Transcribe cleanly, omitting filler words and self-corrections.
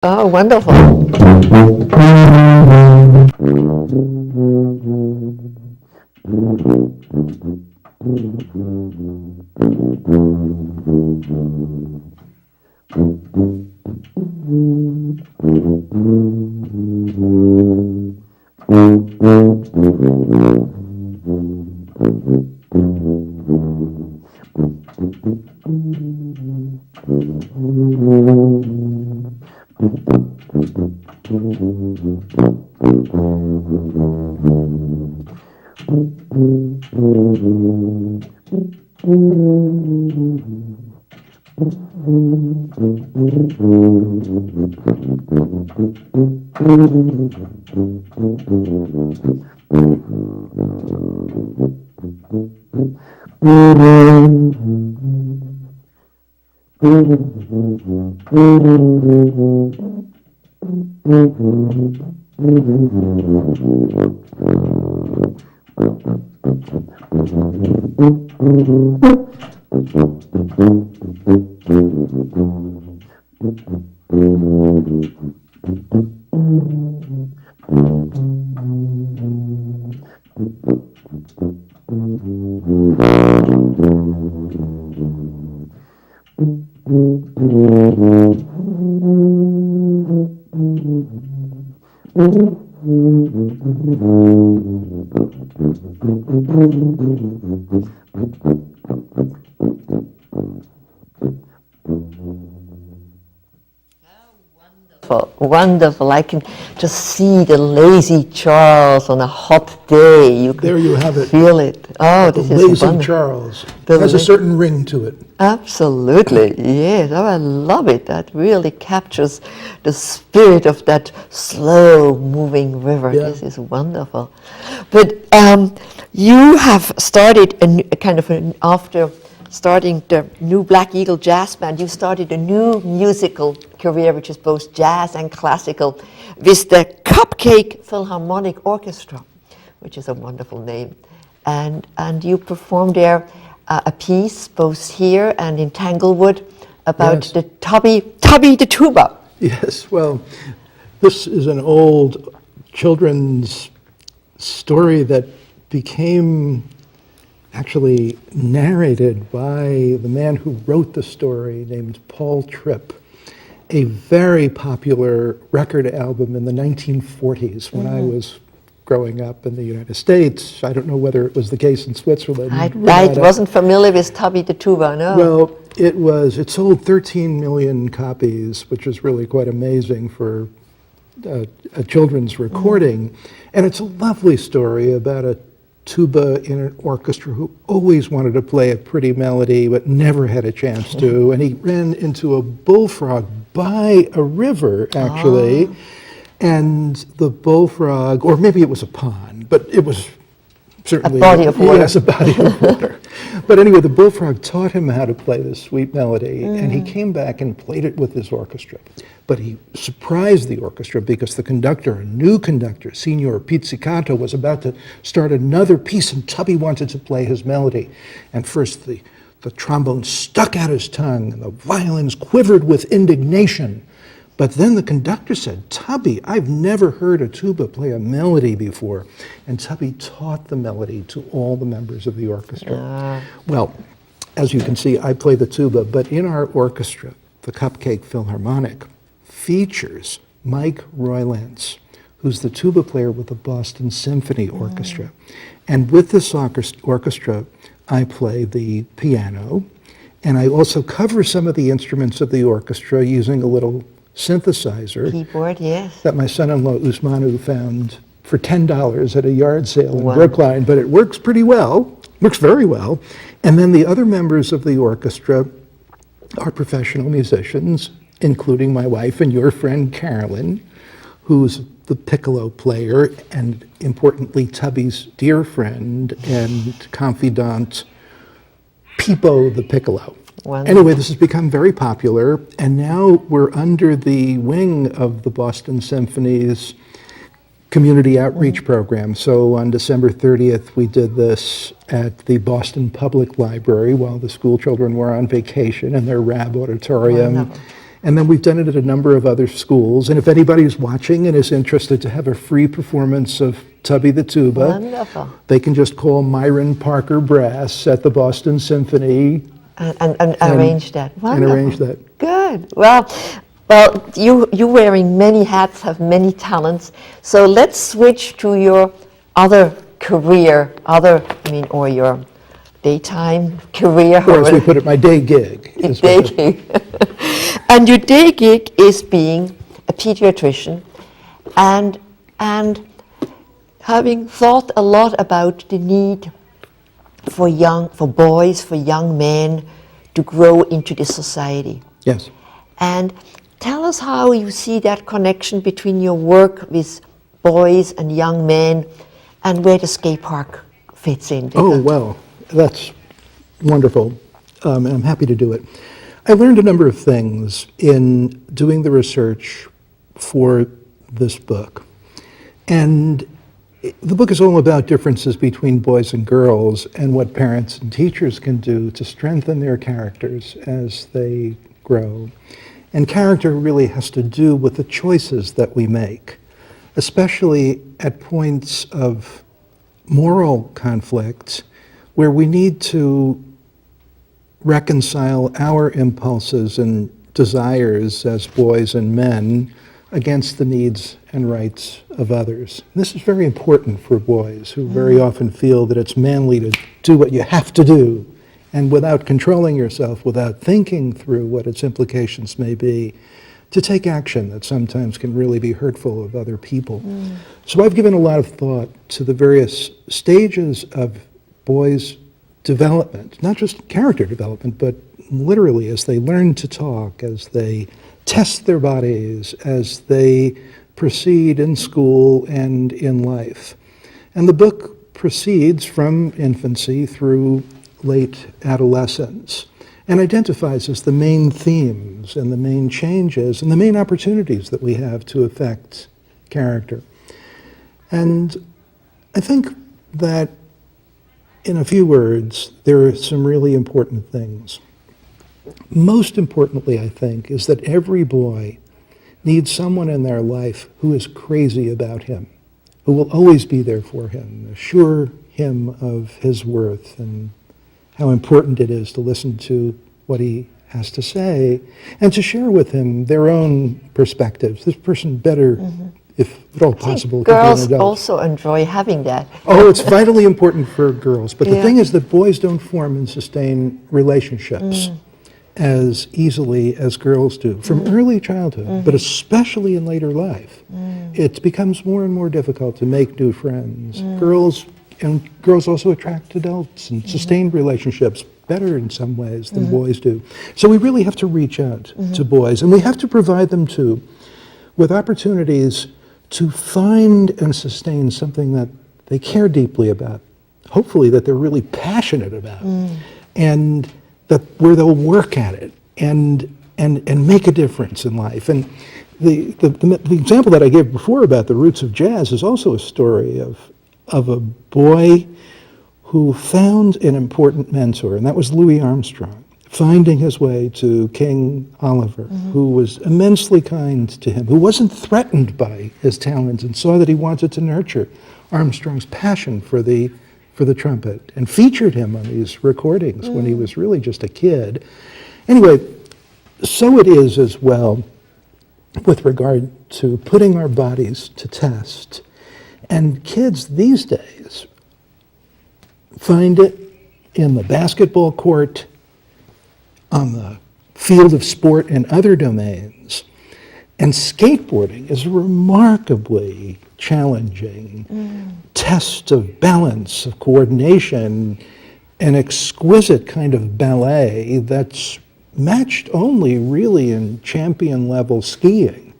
Oh, wonderful. Wonderful. I can just see the lazy Charles on a hot day. There you have it. Feel it. Oh, The this is lazy wonderful. Charles. Has a certain ring to it. Absolutely, yes. Oh, I love it. That really captures the spirit of that slow-moving river. Yeah. This is wonderful. But you have started after starting the new Black Eagle Jazz Band, you started a new musical career, which is both jazz and classical, with the Cupcake Philharmonic Orchestra, which is a wonderful name. And you performed there a piece, both here and in Tanglewood, about Yes. the Tubby the Tuba. Yes, well, this is an old children's story that became actually narrated by the man who wrote the story, named Paul Tripp. A very popular record album in the 1940s when I was growing up in the United States. I don't know whether it was the case in Switzerland. I Renata. wasn't familiar with Tubby the Tuba, no. Well, it sold 13 million copies, which is really quite amazing for a children's recording. And it's a lovely story about a tuba in an orchestra who always wanted to play a pretty melody but never had a chance to. And he ran into a bullfrog by a river, actually. And the bullfrog, or maybe it was a pond, but it was certainly a body of water. Yes, a body of water. But anyway, the bullfrog taught him how to play this sweet melody, and he came back and played it with his orchestra. But he surprised the orchestra because the conductor, a new conductor, Signor Pizzicato, was about to start another piece, and Tubby wanted to play his melody. And first the trombone stuck out his tongue, and the violins quivered with indignation. But then the conductor said, "Tubby, I've never heard a tuba play a melody before." And Tubby taught the melody to all the members of the orchestra. Well, as you can see, I play the tuba, but in our orchestra, the Cupcake Philharmonic features Mike Roylance, who's the tuba player with the Boston Symphony Orchestra. And with this orchestra, I play the piano, and I also cover some of the instruments of the orchestra using a little synthesizer Keyboard, yes. that my son-in-law Usmanu found for $10 at a yard sale in Wow. Brookline, but it works pretty well, works very well. And then the other members of the orchestra are professional musicians, including my wife and your friend Carolyn, who's the piccolo player, and importantly, Tubby's dear friend and confidant, Peepo the piccolo. Wonderful. Anyway, this has become very popular, and now we're under the wing of the Boston Symphony's community outreach program. So on December 30th, we did this at the Boston Public Library while the school children were on vacation in their RAB auditorium. Wonderful. And then we've done it at a number of other schools. And if anybody's watching and is interested to have a free performance of Tubby the Tuba, Wonderful. they can just call Myron Parker Brass at the Boston Symphony And arrange that. and Wonderful. arrange that. Good. Well, you wearing many hats, have many talents. So let's switch to your other career, or your daytime career. Or as we put it, my day gig. is Day what it- gig. And your day gig is being a pediatrician, and having thought a lot about the need for boys, for young men to grow into this society. Yes. And tell us how you see that connection between your work with boys and young men and where the skate park fits in. Oh, well, that's wonderful. And I'm happy to do it. I learned a number of things in doing the research for this book. And the book is all about differences between boys and girls and what parents and teachers can do to strengthen their characters as they grow. And character really has to do with the choices that we make, especially at points of moral conflict where we need to reconcile our impulses and desires as boys and men against the needs and rights of others. This is very important for boys who very often feel that it's manly to do what you have to do, and without controlling yourself, without thinking through what its implications may be, to take action that sometimes can really be hurtful of other people. So I've given a lot of thought to the various stages of boys' development, not just character development, but literally as they learn to talk, as they test their bodies, as they proceed in school and in life. And the book proceeds from infancy through late adolescence and identifies as the main themes and the main changes and the main opportunities that we have to affect character. And I think that in a few words, there are some really important things. Most importantly, I think, is that every boy needs someone in their life who is crazy about him, who will always be there for him, assure him of his worth and how important it is to listen to what he has to say and to share with him their own perspectives. This person better, if at all possible, could be an Girls adult. also enjoy having that. Oh, it's vitally important for girls. But the thing is that boys don't form and sustain relationships as easily as girls do from early childhood, but especially in later life. It becomes more and more difficult to make new friends. Girls also attract adults and sustain relationships better in some ways than boys do. So we really have to reach out to boys, and we have to provide them too with opportunities to find and sustain something that they care deeply about, hopefully that they're really passionate about, and that where they'll work at it and make a difference in life. And the example that I gave before about the roots of jazz is also a story of a boy who found an important mentor, and that was Louis Armstrong, finding his way to King Oliver, who was immensely kind to him, who wasn't threatened by his talents and saw that he wanted to nurture Armstrong's passion for the trumpet and featured him on these recordings when he was really just a kid. Anyway, so it is as well with regard to putting our bodies to test. And kids these days find it in the basketball court, on the field of sport and other domains. And skateboarding is a remarkably challenging test of balance, of coordination, an exquisite kind of ballet that's matched only really in champion level skiing.